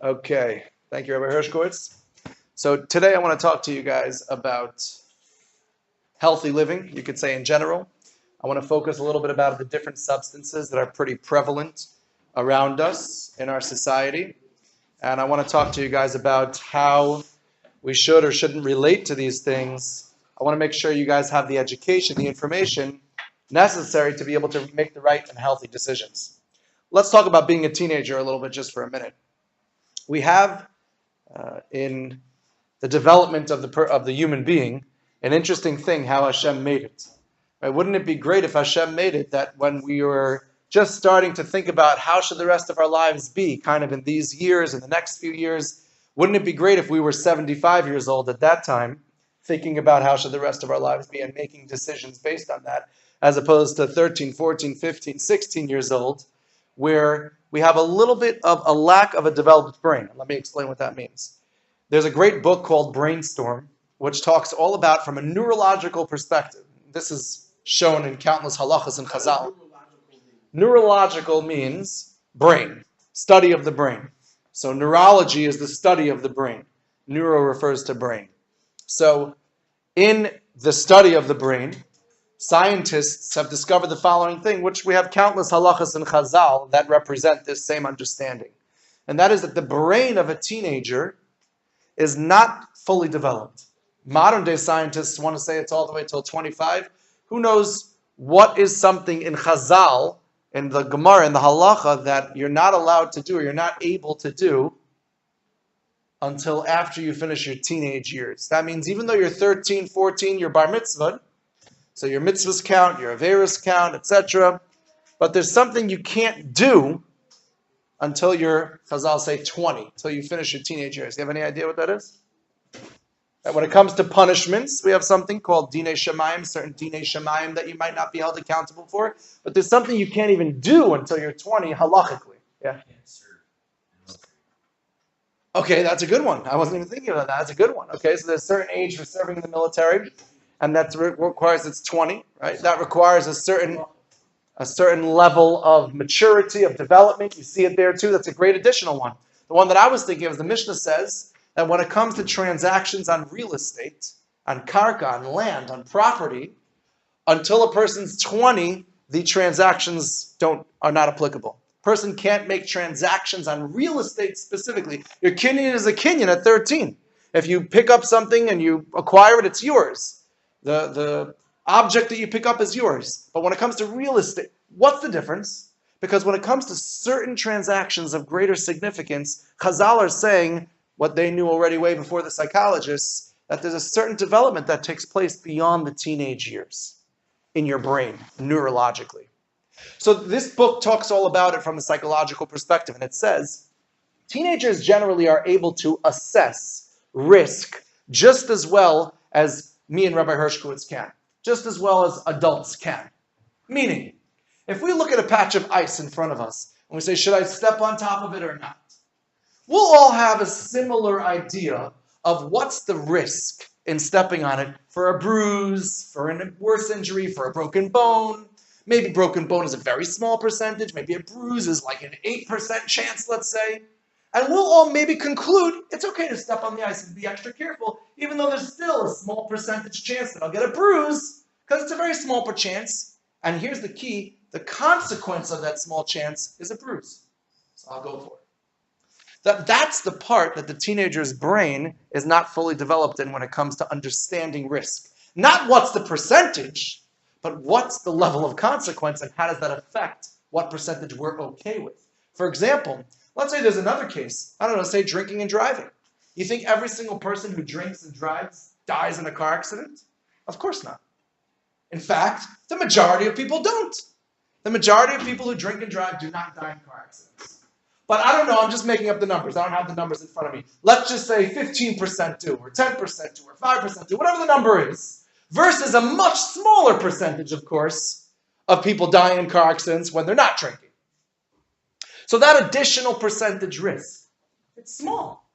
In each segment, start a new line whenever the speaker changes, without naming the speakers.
Okay, thank you, Rabbi Hershkowitz. So today I want to talk to you guys about healthy living, you could say in general. I want to focus a little bit about the different substances that are pretty prevalent around us in our society. And I want to talk to you guys about how we should or shouldn't relate to these things. I want to make sure you guys have the education, the information necessary to be able to make the right and healthy decisions. Let's talk about being a teenager a little bit just for a minute. We have in the development of the human being an interesting thing how Hashem made it. Right? Wouldn't it be great if Hashem made it that when we were just starting to think about how should the rest of our lives be, kind of in these years, in the next few years, wouldn't it be great if we were 75 years old at that time, thinking about how should the rest of our lives be and making decisions based on that, as opposed to 13, 14, 15, 16 years old, where we have a little bit of a lack of a developed brain. Let me explain what that means. There's a great book called Brainstorm, which talks all about from a neurological perspective. This is shown in countless halachas and chazal. Neurological means brain, study of the brain. So neurology is the study of the brain. Neuro refers to brain. So in the study of the brain, scientists have discovered the following thing, which we have countless halachas and chazal that represent this same understanding. And that is that the brain of a teenager is not fully developed. Modern day scientists want to say it's all the way till 25. Who knows what is something in chazal, in the Gemara, in the halacha, that you're not allowed to do or you're not able to do until after you finish your teenage years. That means even though you're 13, 14, you're bar mitzvah, so your mitzvahs count, your averos count, etc. But there's something you can't do until you're, chazal say, 20, until you finish your teenage years. Do you have any idea what that is? That when it comes to punishments, we have something called dinei shamayim, certain dinei shamayim that you might not be held accountable for. But there's something you can't even do until you're 20, halachically. Yeah. Okay, that's a good one. I wasn't even thinking about that. That's a good one. Okay, so there's a certain age for serving in the military, and that requires it's 20, right? That requires a certain level of maturity, of development. You see it there too. That's a great additional one. The one that I was thinking of, the Mishnah says that when it comes to transactions on real estate, on karka, on land, on property, until a person's 20, the transactions are not applicable. Person can't make transactions on real estate specifically. Your kinyan is a kinyan at 13. If you pick up something and you acquire it, it's yours. The object that you pick up is yours. But when it comes to real estate, what's the difference? Because when it comes to certain transactions of greater significance, Chazal are saying what they knew already way before the psychologists, that there's a certain development that takes place beyond the teenage years in your brain, neurologically. So this book talks all about it from a psychological perspective, and it says teenagers generally are able to assess risk just as well as me and Rabbi Hershkowitz can, just as well as adults can. Meaning, if we look at a patch of ice in front of us and we say, should I step on top of it or not? We'll all have a similar idea of what's the risk in stepping on it for a bruise, for a worse injury, for a broken bone. Maybe broken bone is a very small percentage. Maybe a bruise is like an 8% chance, let's say. And we'll all maybe conclude it's okay to step on the ice and be extra careful, even though there's still a small percentage chance that I'll get a bruise, because it's a very small chance. And here's the key. The consequence of that small chance is a bruise. So I'll go for it. That's the part that the teenager's brain is not fully developed in when it comes to understanding risk. Not what's the percentage, but what's the level of consequence and how does that affect what percentage we're okay with. For example, let's say there's another case. I don't know, say drinking and driving. You think every single person who drinks and drives dies in a car accident? Of course not. In fact, the majority of people don't. The majority of people who drink and drive do not die in car accidents. But I don't know, I'm just making up the numbers. I don't have the numbers in front of me. Let's just say 15% do, or 10% do, or 5% do, whatever the number is, versus a much smaller percentage, of course, of people dying in car accidents when they're not drinking. So that additional percentage risk, it's small.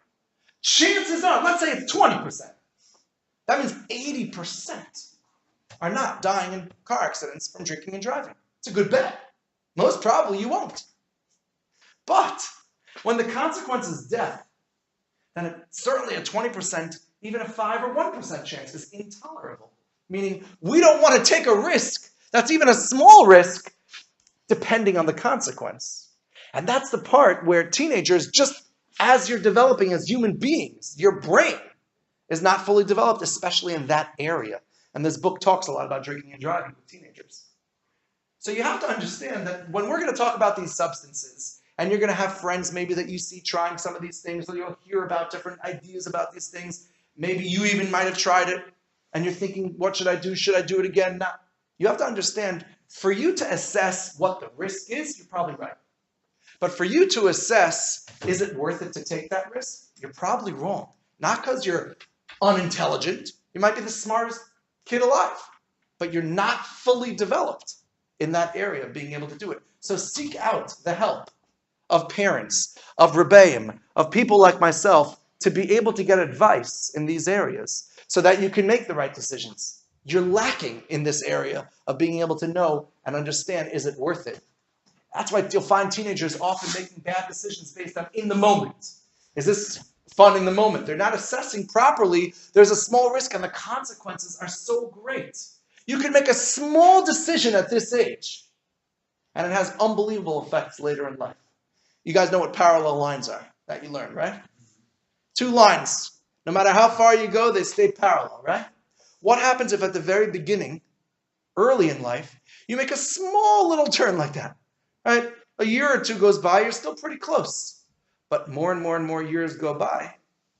Chances are, let's say it's 20%. That means 80% are not dying in car accidents from drinking and driving. It's a good bet. Most probably you won't. But When the consequence is death, then certainly a 20%, even a 5 or 1% chance is intolerable. Meaning we don't want to take a risk that's even a small risk depending on the consequence. And that's the part where teenagers, just as you're developing as human beings, your brain is not fully developed, especially in that area. And this book talks a lot about drinking and driving with teenagers. So you have to understand that when we're going to talk about these substances, and you're going to have friends maybe that you see trying some of these things, or you'll hear about different ideas about these things. Maybe you even might have tried it, and you're thinking, what should I do? Should I do it again? Now, you have to understand, for you to assess what the risk is, you're probably right. But for you to assess, is it worth it to take that risk? You're probably wrong. Not because you're unintelligent. You might be the smartest kid alive, but you're not fully developed in that area of being able to do it. So seek out the help of parents, of rebbeim, of people like myself, to be able to get advice in these areas so that you can make the right decisions. You're lacking in this area of being able to know and understand, is it worth it? That's why you'll find teenagers often making bad decisions based on in the moment. Is this fun in the moment? They're not assessing properly. There's a small risk and the consequences are so great. You can make a small decision at this age and it has unbelievable effects later in life. You guys know what parallel lines are that you learned, right? Two lines. No matter how far you go, they stay parallel, right? What happens if at the very beginning, early in life, you make a small little turn like that, right? A year or two goes by, you're still pretty close. But more and more and more years go by,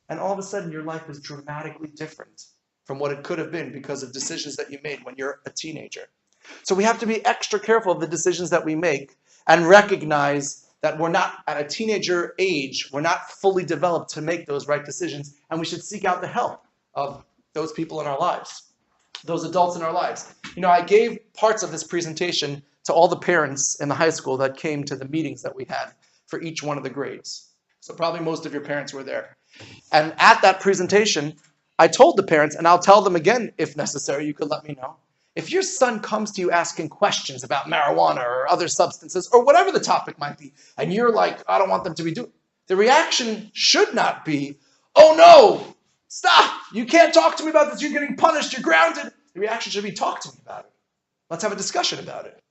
and all of a sudden your life is dramatically different from what it could have been because of decisions that you made when you're a teenager. So we have to be extra careful of the decisions that we make and recognize that we're not at a teenager age, we're not fully developed to make those right decisions, and we should seek out the help of those people in our lives, those adults in our lives. You know, I gave parts of this presentation to all the parents in the high school that came to the meetings that we had for each one of the grades. So probably most of your parents were there. And at that presentation, I told the parents, and I'll tell them again if necessary, you could let me know, if your son comes to you asking questions about marijuana or other substances or whatever the topic might be, and you're like, I don't want them to be doing, the reaction should not be, oh no, stop, you can't talk to me about this, you're getting punished, you're grounded. The reaction should be, talk to me about it. Let's have a discussion about it.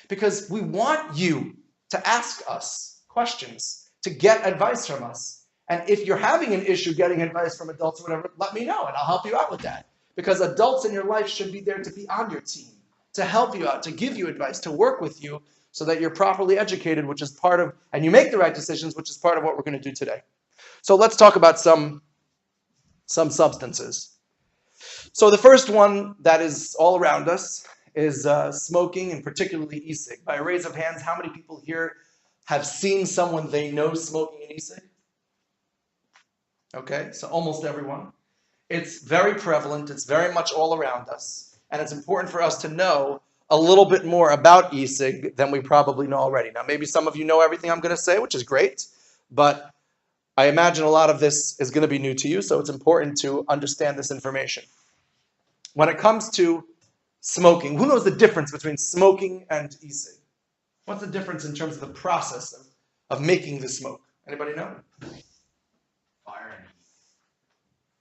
Because we want you to ask us questions, to get advice from us. And if you're having an issue getting advice from adults or whatever, let me know and I'll help you out with that. Because adults in your life should be there to be on your team, to help you out, to give you advice, to work with you so that you're properly educated, which is part of, and you make the right decisions, which is part of what we're going to do today. So let's talk about some substances. So the first one that is all around us is smoking, and particularly E-Cig. By a raise of hands, how many people here have seen someone they know smoking an E-Cig? Okay, so almost everyone. It's very prevalent, it's very much all around us, and it's important for us to know a little bit more about E-Cig than we probably know already. Now, maybe some of you know everything I'm going to say, which is great, but I imagine a lot of this is going to be new to you, so it's important to understand this information. When it comes to smoking, who knows the difference between smoking and E-Cig? What's the difference in terms of the process of making the smoke? Anybody know?
Fire and heat.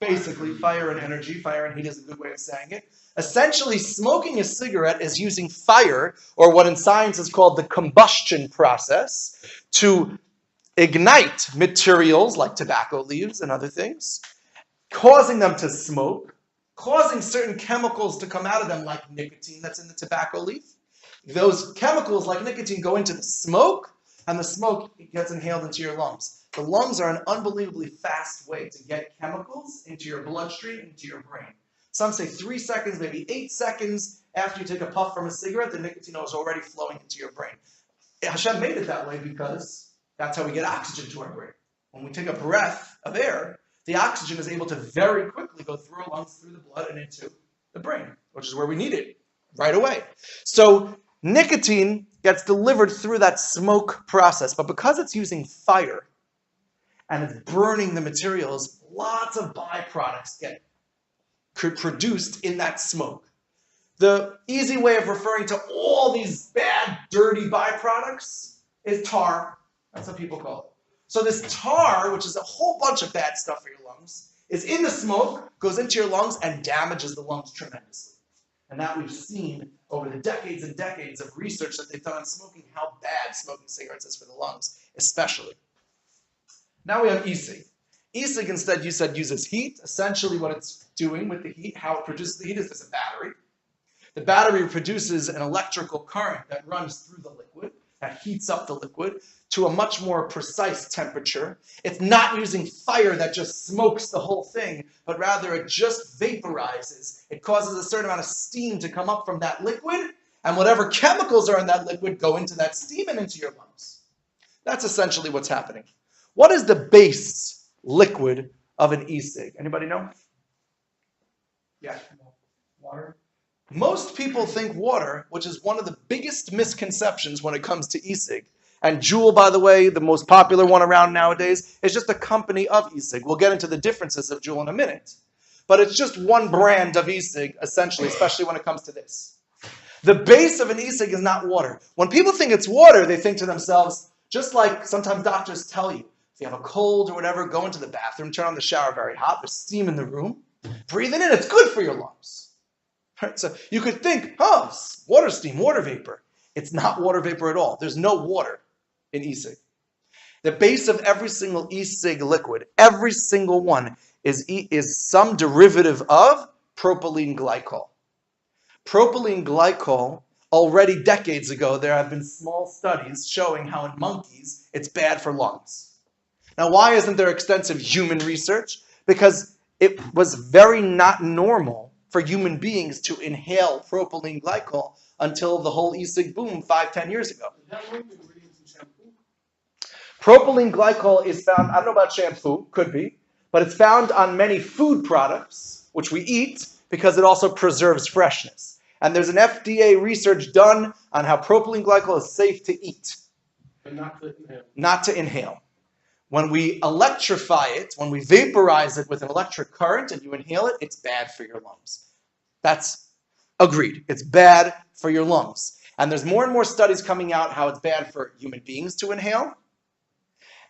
Basically, fire and energy. Fire and heat is a good way of saying it. Essentially, smoking a cigarette is using fire, or what in science is called the combustion process, to ignite materials like tobacco leaves and other things, causing them to smoke, causing certain chemicals to come out of them like nicotine that's in the tobacco leaf. Those chemicals like nicotine go into the smoke, and the smoke gets inhaled into your lungs. The lungs are an unbelievably fast way to get chemicals into your bloodstream, into your brain. Some say 3 seconds, maybe 8 seconds after you take a puff from a cigarette, the nicotine is already flowing into your brain. Hashem made it that way because that's how we get oxygen to our brain. When we take a breath of air, the oxygen is able to very quickly go through our lungs, through the blood, and into the brain, which is where we need it right away. So nicotine gets delivered through that smoke process, but because it's using fire and it's burning the materials, lots of byproducts get produced in that smoke. The easy way of referring to all these bad, dirty byproducts is tar. That's what people call it. So this tar, which is a whole bunch of bad stuff for your lungs, is in the smoke, goes into your lungs, and damages the lungs tremendously. And that we've seen over the decades and decades of research that they've done on smoking, how bad smoking cigarettes is for the lungs, especially. Now we have E-Cig. E-Cig instead, you said, uses heat. Essentially what it's doing with the heat, how it produces the heat is there's a battery. The battery produces an electrical current that runs through the liquid, that heats up the liquid to a much more precise temperature. It's not using fire that just smokes the whole thing, but rather it just vaporizes. It causes a certain amount of steam to come up from that liquid, and whatever chemicals are in that liquid go into that steam and into your lungs. That's essentially what's happening. What is the base liquid of an E-Cig? Anybody know? Yeah.
Water.
Most people think water, which is one of the biggest misconceptions when it comes to E-Cig. And Juul, by the way, the most popular one around nowadays, is just a company of E-Cig. We'll get into the differences of Juul in a minute. But it's just one brand of E-Cig, essentially, especially when it comes to this. The base of an E-Cig is not water. When people think it's water, they think to themselves, just like sometimes doctors tell you, if you have a cold or whatever, go into the bathroom, turn on the shower very hot, there's steam in the room, breathe it in, it's good for your lungs. Right? So you could think, oh, water steam, water vapor. It's not water vapor at all. There's no water in E-Cig. The base of every single E-Cig liquid, every single one, is some derivative of propylene glycol. Propylene glycol, already decades ago, there have been small studies showing how in monkeys it's bad for lungs. Now, why isn't there extensive human research? Because it was very not normal for human beings to inhale propylene glycol until the whole E-Cig boom 5-10 years ago.
Is that one of the ingredients in shampoo?
Propylene glycol is found, I don't know about shampoo, could be, but it's found on many food products, which we eat, because it also preserves freshness. And there's an FDA research done on how propylene glycol is safe to eat.
But not to inhale.
Not to inhale. When we electrify it, when we vaporize it with an electric current and you inhale it, it's bad for your lungs. That's agreed. It's bad for your lungs. And there's more and more studies coming out how it's bad for human beings to inhale.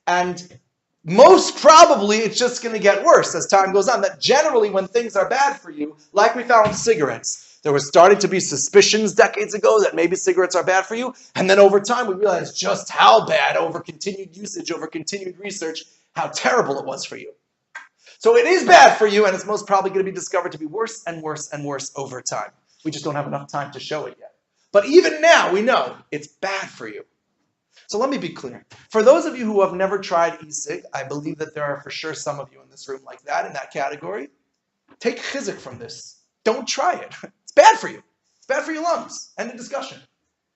And most probably it's just going to get worse as time goes on. That generally when things are bad for you, like we found with cigarettes, there was starting to be suspicions decades ago that maybe cigarettes are bad for you. And then over time we realized just how bad, over continued usage, over continued research, how terrible it was for you. So it is bad for you, and it's most probably going to be discovered to be worse and worse and worse over time. We just don't have enough time to show it yet. But even now we know it's bad for you. So let me be clear. For those of you who have never tried E-Cig, I believe that there are for sure some of you in this room like that, in that category. Take chizik from this. Don't try it. It's bad for you. It's bad for your lungs. End of discussion.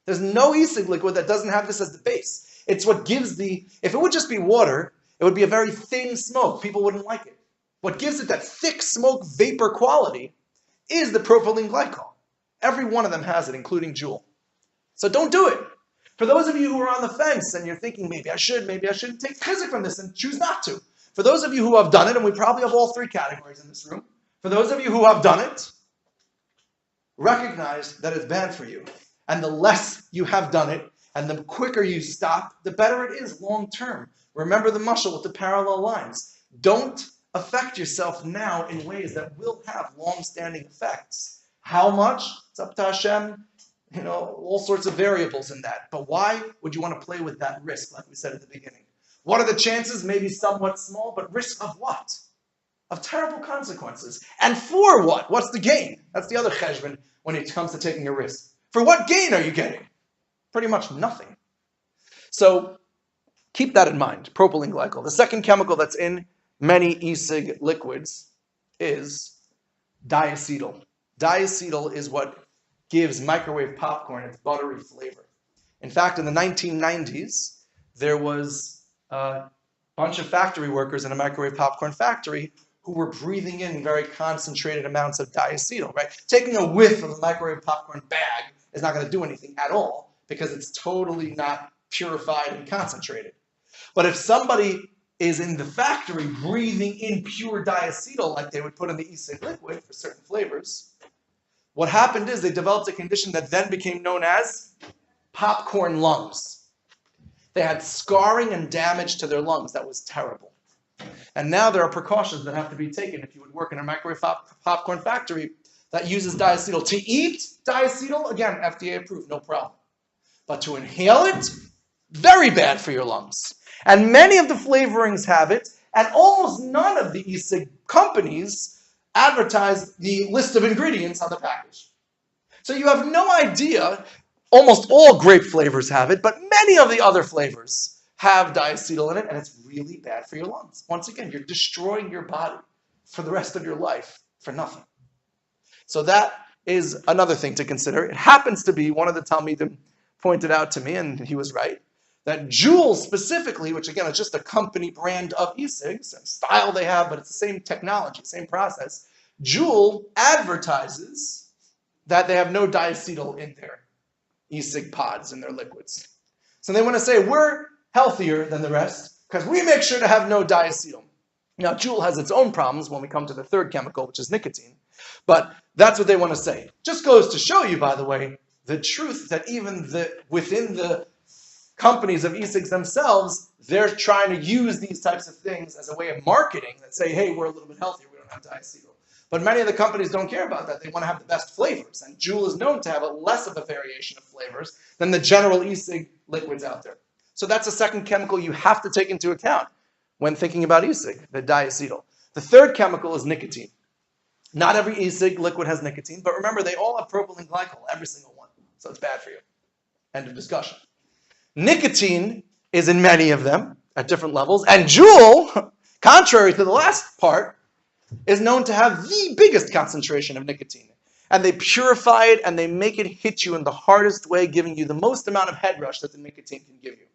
There's no E-Cig liquid that doesn't have this as the base. It's what gives if it would just be water, it would be a very thin smoke. People wouldn't like it. What gives it that thick smoke vapor quality is the propylene glycol. Every one of them has it, including Juul. So don't do it. For those of you who are on the fence and you're thinking, maybe I shouldn't, take chizik from this and choose not to. For those of you who have done it, and we probably have all three categories in this room, for those of you who have done it, recognize that it's bad for you. And the less you have done it, and the quicker you stop, the better it is long term. Remember the mashal with the parallel lines. Don't affect yourself now in ways that will have long-standing effects. How much? It's up to Hashem. All sorts of variables in that. But why would you want to play with that risk, like we said at the beginning? What are the chances? Maybe somewhat small, but risk of what? Of terrible consequences. And for what? What's the gain? That's the other cheshbon when it comes to taking a risk. For what gain are you getting? Pretty much nothing. So keep that in mind, propylene glycol. The second chemical that's in many E-Cig liquids is diacetyl. Diacetyl is what gives microwave popcorn its buttery flavor. In fact, in the 1990s, there was a bunch of factory workers in a microwave popcorn factory who were breathing in very concentrated amounts of diacetyl, right? Taking a whiff of a microwave popcorn bag is not going to do anything at all because it's totally not purified and concentrated. But if somebody is in the factory breathing in pure diacetyl like they would put in the E-Cig liquid for certain flavors, what happened is they developed a condition that then became known as popcorn lungs. They had scarring and damage to their lungs. That was terrible. And now there are precautions that have to be taken if you would work in a microwave popcorn factory that uses diacetyl. To eat diacetyl, again, FDA approved, no problem. But to inhale it, very bad for your lungs. And many of the flavorings have it, and almost none of the E-Cig companies advertise the list of ingredients on the package. So you have no idea. Almost all grape flavors have it, but many of the other flavors have diacetyl in it, and it's really bad for your lungs. Once again, you're destroying your body for the rest of your life for nothing. So that is another thing to consider. It happens to be, one of the Talmidim pointed out to me, and he was right, that Juul specifically, which again is just a company brand of E-Cig, same style they have, but it's the same technology, same process, Juul advertises that they have no diacetyl in their E-Cig pods, in their liquids. So they want to say, we're healthier than the rest because we make sure to have no diacetyl. Now, Juul has its own problems when we come to the third chemical, which is nicotine. But that's what they want to say. Just goes to show you, by the way, the truth that even within the companies of E-Cigs themselves, they're trying to use these types of things as a way of marketing that say, hey, we're a little bit healthier, we don't have diacetyl. But many of the companies don't care about that. They want to have the best flavors. And Juul is known to have a less of a variation of flavors than the general E-Cig liquids out there. So that's a second chemical you have to take into account when thinking about E-Cig, the diacetyl. The third chemical is nicotine. Not every E-Cig liquid has nicotine, but remember, they all have propylene glycol, every single one. So it's bad for you. End of discussion. Nicotine is in many of them at different levels, and Juul, contrary to the last part, is known to have the biggest concentration of nicotine. And they purify it and they make it hit you in the hardest way, giving you the most amount of head rush that the nicotine can give you.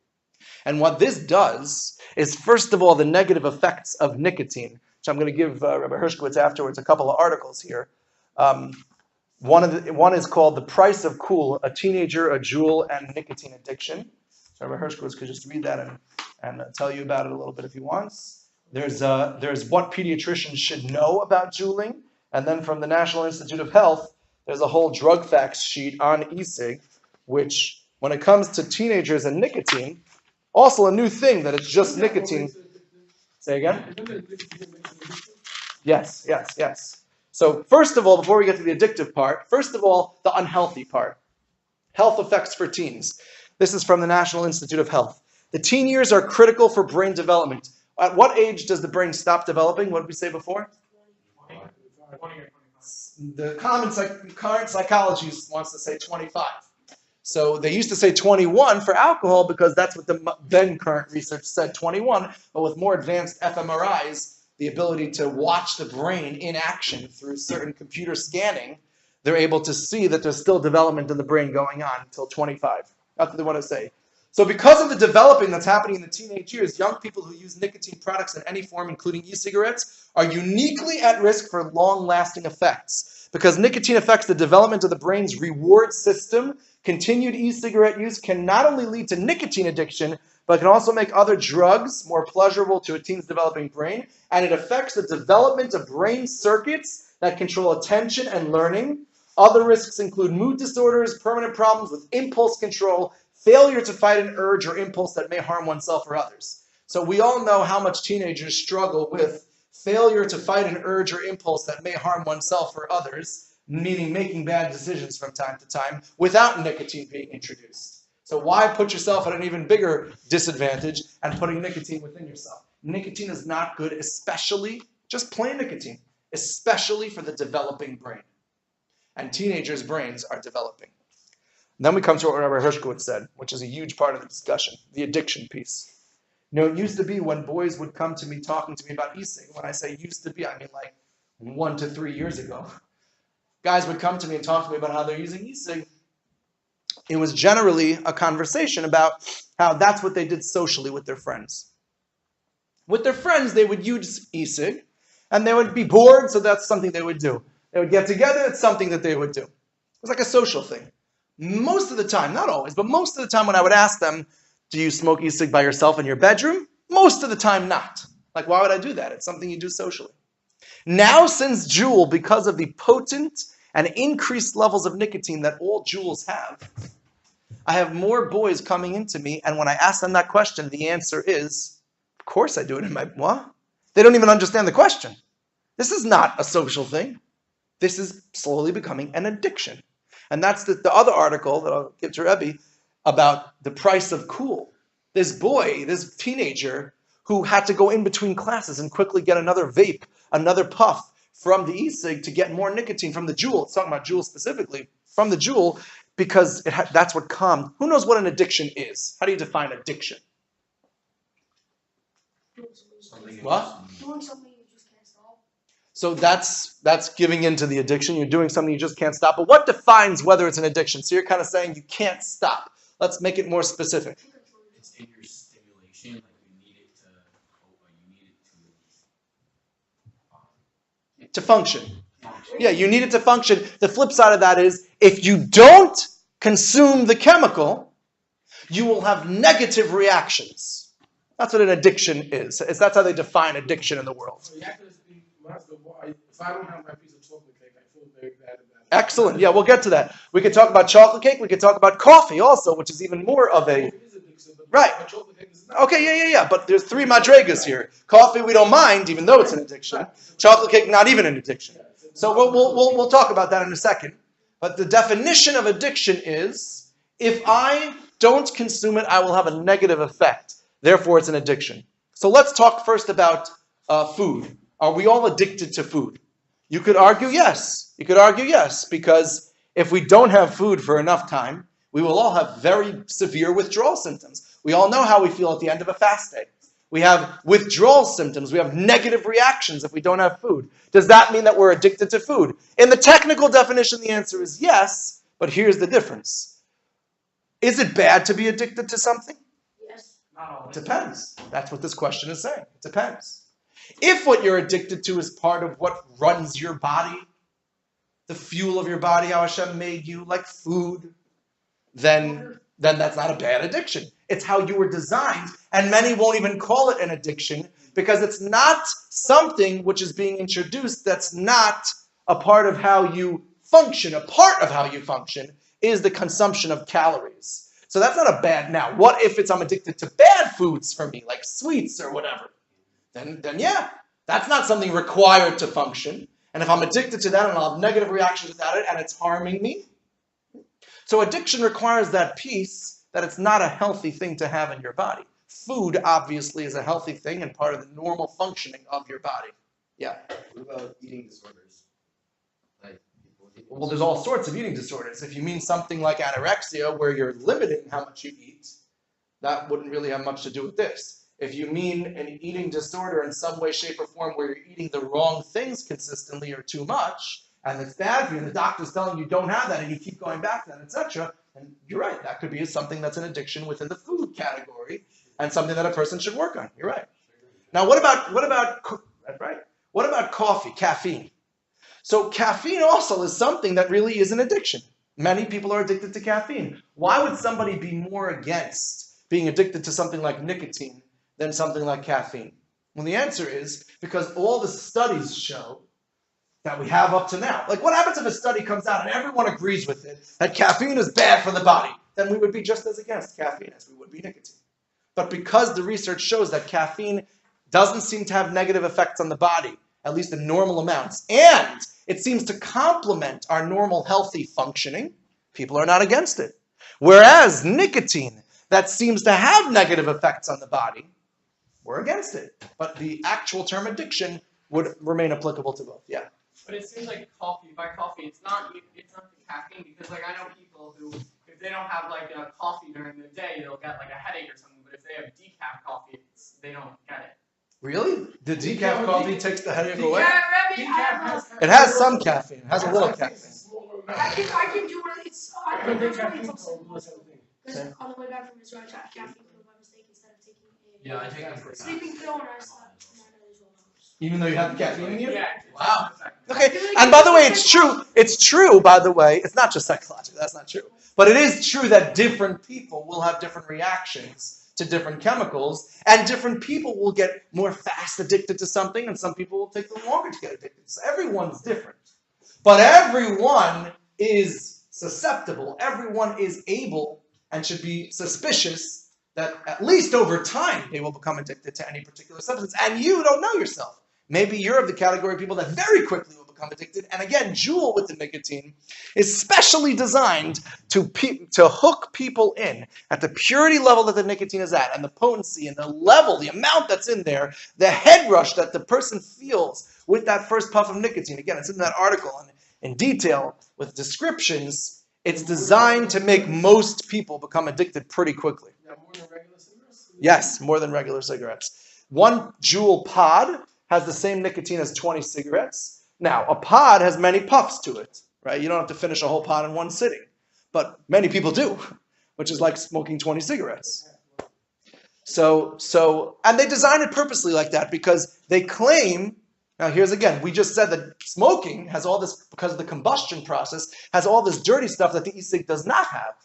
And what this does is, first of all, the negative effects of nicotine, which I'm going to give Rabbi Hershkowitz afterwards a couple of articles here. One is called The Price of Cool, a Teenager, a Juul, and Nicotine Addiction. So Rabbi Hershkowitz could just read that and tell you about it a little bit if he wants. There's what pediatricians should know about juuling. And then from the National Institute of Health, there's a whole drug facts sheet on E-Cig, which, when it comes to teenagers and nicotine, also a new thing that it's just nicotine. Say again? Yes. So first of all, before we get to the addictive part, first of all, the unhealthy part. Health effects for teens. This is from the National Institute of Health. The teen years are critical for brain development. At what age does the brain stop developing? What did we say before?
20.
The current psychology wants to say 25. So they used to say 21 for alcohol because that's what the then current research said, 21. But with more advanced fMRIs, the ability to watch the brain in action through certain computer scanning, they're able to see that there's still development in the brain going on until 25. That's what they want to say. So because of the developing that's happening in the teenage years, young people who use nicotine products in any form, including e-cigarettes, are uniquely at risk for long-lasting effects. Because nicotine affects the development of the brain's reward system, continued e-cigarette use can not only lead to nicotine addiction, but can also make other drugs more pleasurable to a teen's developing brain, and it affects the development of brain circuits that control attention and learning. Other risks include mood disorders, permanent problems with impulse control, failure to fight an urge or impulse that may harm oneself or others. So we all know how much teenagers struggle with failure to fight an urge or impulse that may harm oneself or others, meaning making bad decisions from time to time, without nicotine being introduced. So why put yourself at an even bigger disadvantage and putting nicotine within yourself? Nicotine is not good, especially, just plain nicotine, especially for the developing brain. And teenagers' brains are developing. And then we come to what Rabbi Hershkowitz said, which is a huge part of the discussion, the addiction piece. You know, it used to be when boys would come to me talking to me about E-Cig, when I say used to be, I mean like 1 to 3 years ago. Guys would come to me and talk to me about how they're using E-Cig. It was generally a conversation about how that's what they did socially with their friends. With their friends, they would use E-Cig, and they would be bored, so that's something they would do. They would get together, it's something that they would do. It was like a social thing. Most of the time, not always, but most of the time when I would ask them, do you smoke e-cig by yourself in your bedroom? Most of the time, not. Like, why would I do that? It's something you do socially. Now, since Juul, because of the potent and increased levels of nicotine that all Juuls have, I have more boys coming into me, and when I ask them that question, the answer is, of course I do it in my, what? They don't even understand the question. This is not a social thing. This is slowly becoming an addiction. And that's the other article that I'll give to Rebbe about the price of cool. This boy, this teenager, who had to go in between classes and quickly get another vape, another puff from the E-Cig to get more nicotine from the Juul. It's talking about Juul specifically, from the Juul, because that's what calmed. Who knows what an addiction is? How do you define addiction? What?
Doing something you just can't stop.
So that's giving into the addiction. You're doing something you just can't stop. But what defines whether it's an addiction? So you're kind of saying you can't stop. Let's make it more specific.
It's in your stimulation, like you need it to, you need it
To function. Yeah, you need it to function. The flip side of that is if you don't consume the chemical, you will have negative reactions. That's what an addiction is. That's how they define addiction in the world.
So you have to be, if I don't have my piece of chocolate cake, I feel very bad about it.
Excellent. Yeah, we'll get to that. We could talk about chocolate cake. We could talk about coffee also, which is even more of a...
It is addiction, but
Right.
chocolate cake is not.
Okay, yeah. But there's three madregas here. Coffee, we don't mind, even though it's an addiction. Chocolate cake, not even an addiction. So we'll talk about that in a second. But the definition of addiction is, if I don't consume it, I will have a negative effect. Therefore, it's an addiction. So let's talk first about food. Are we all addicted to food? You could argue yes. You could argue yes, because if we don't have food for enough time, we will all have very severe withdrawal symptoms. We all know how we feel at the end of a fast day. We have withdrawal symptoms. We have negative reactions if we don't have food. Does that mean that we're addicted to food? In the technical definition, the answer is yes, but here's the difference. Is it bad to be addicted to something?
Yes.
It depends. That's what this question is saying. It depends. If what you're addicted to is part of what runs your body, the fuel of your body, how Hashem made you, like food, then that's not a bad addiction. It's how you were designed, and many won't even call it an addiction because it's not something which is being introduced that's not a part of how you function. A part of how you function is the consumption of calories. So that's not a bad. Now, what if I'm addicted to bad foods for me, like sweets or whatever? Then yeah, that's not something required to function. And if I'm addicted to that and I'll have negative reactions without it and it's harming me. So addiction requires that piece that it's not a healthy thing to have in your body. Food, obviously, is a healthy thing and part of the normal functioning of your body. Yeah.
What about eating disorders? Like people
Well, there's all sorts of eating disorders. If you mean something like anorexia, where you're limiting how much you eat, that wouldn't really have much to do with this. If you mean an eating disorder in some way, shape, or form where you're eating the wrong things consistently or too much, and it's bad for you, and the doctor's telling you don't have that, and you keep going back to that, etc., and you're right, that could be something that's an addiction within the food category, and something that a person should work on. You're right. Now, what about coffee, caffeine? So caffeine also is something that really is an addiction. Many people are addicted to caffeine. Why would somebody be more against being addicted to something like nicotine than something like caffeine? Well, the answer is because all the studies show that we have up to now. Like, what happens if a study comes out and everyone agrees with it that caffeine is bad for the body? Then we would be just as against caffeine as we would be nicotine. But because the research shows that caffeine doesn't seem to have negative effects on the body, at least in normal amounts, and it seems to complement our normal healthy functioning, people are not against it. Whereas nicotine, that seems to have negative effects on the body, we're against it. But the actual term addiction would remain applicable to both. Yeah.
But it seems like by coffee, it's not the caffeine, because like I know people who, if they don't have like a coffee during the day, they'll get like a headache or something. But if they have decaf coffee, they don't get it.
Really? The decaf coffee takes the headache away?
Yeah, Rebbe, I
It has some caffeine. It has a little caffeine.
can do it. It's
I don't think caffeine is all the same thing.
because on the way back from Israel, I took caffeine pill by mistake instead of taking a
Yeah, I take them for
sleeping pill, and I slept 9 hours well.
Even though you have the caffeine in you?
Yeah.
Wow. Okay, and by the way, it's true, by the way, it's not just psychological, that's not true. But it is true that different people will have different reactions to different chemicals, and different people will get more fast addicted to something, and some people will take them longer to get addicted. So everyone's different. But everyone is susceptible, everyone is able and should be suspicious that at least over time they will become addicted to any particular substance. And you don't know yourself. Maybe you're of the category of people that very quickly will become addicted. And again, Juul with the nicotine is specially designed to hook people in at the purity level that the nicotine is at, and the potency and the level, the amount that's in there, the head rush that the person feels with that first puff of nicotine. Again, it's in that article and in detail with descriptions. It's designed to make most people become addicted pretty quickly.
Yeah, more than regular cigarettes?
Yes, more than regular cigarettes. One Juul pod has the same nicotine as 20 cigarettes. Now, a pod has many puffs to it, right? You don't have to finish a whole pod in one sitting. But many people do, which is like smoking 20 cigarettes. And they design it purposely like that because they claim, now here's again, we just said that smoking has all this, because of the combustion process, has all this dirty stuff that the E-Cig does not have.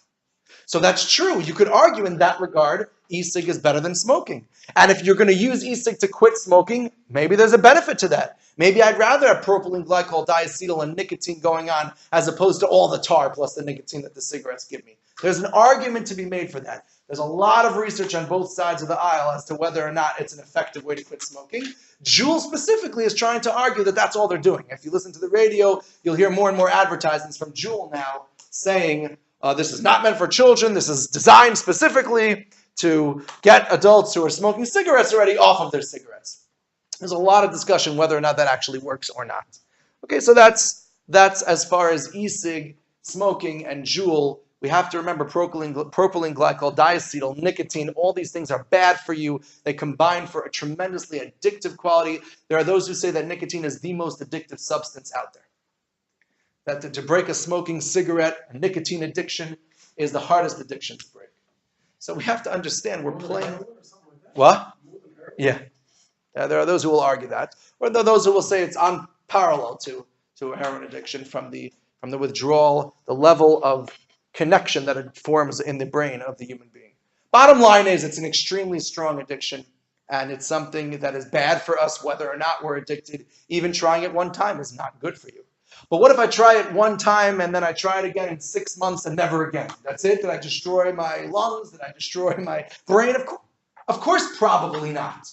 So that's true. You could argue in that regard, E-Cig is better than smoking. And if you're going to use E-Cig to quit smoking, maybe there's a benefit to that. Maybe I'd rather have propylene glycol, diacetyl, and nicotine going on as opposed to all the tar plus the nicotine that the cigarettes give me. There's an argument to be made for that. There's a lot of research on both sides of the aisle as to whether or not it's an effective way to quit smoking. Juul specifically is trying to argue that that's all they're doing. If you listen to the radio, you'll hear more and more advertisements from Juul now saying, this is not meant for children. This is designed specifically to get adults who are smoking cigarettes already off of their cigarettes. There's a lot of discussion whether or not that actually works or not. Okay, so that's as far as E-Cig, smoking, and Juul. We have to remember propylene glycol, diacetyl, nicotine, all these things are bad for you. They combine for a tremendously addictive quality. There are those who say that nicotine is the most addictive substance out there. That to break a smoking cigarette, a nicotine addiction, is the hardest addiction to break. So we have to understand we're playing... What? Yeah. There are those who will argue that. Or there are those who will say it's on parallel to a heroin addiction from the withdrawal, the level of connection that it forms in the brain of the human being. Bottom line is it's an extremely strong addiction, and it's something that is bad for us whether or not we're addicted. Even trying it one time is not good for you. But what if I try it one time and then I try it again in 6 months and never again? That's it? Did I destroy my lungs? Did I destroy my brain? Of course, probably not.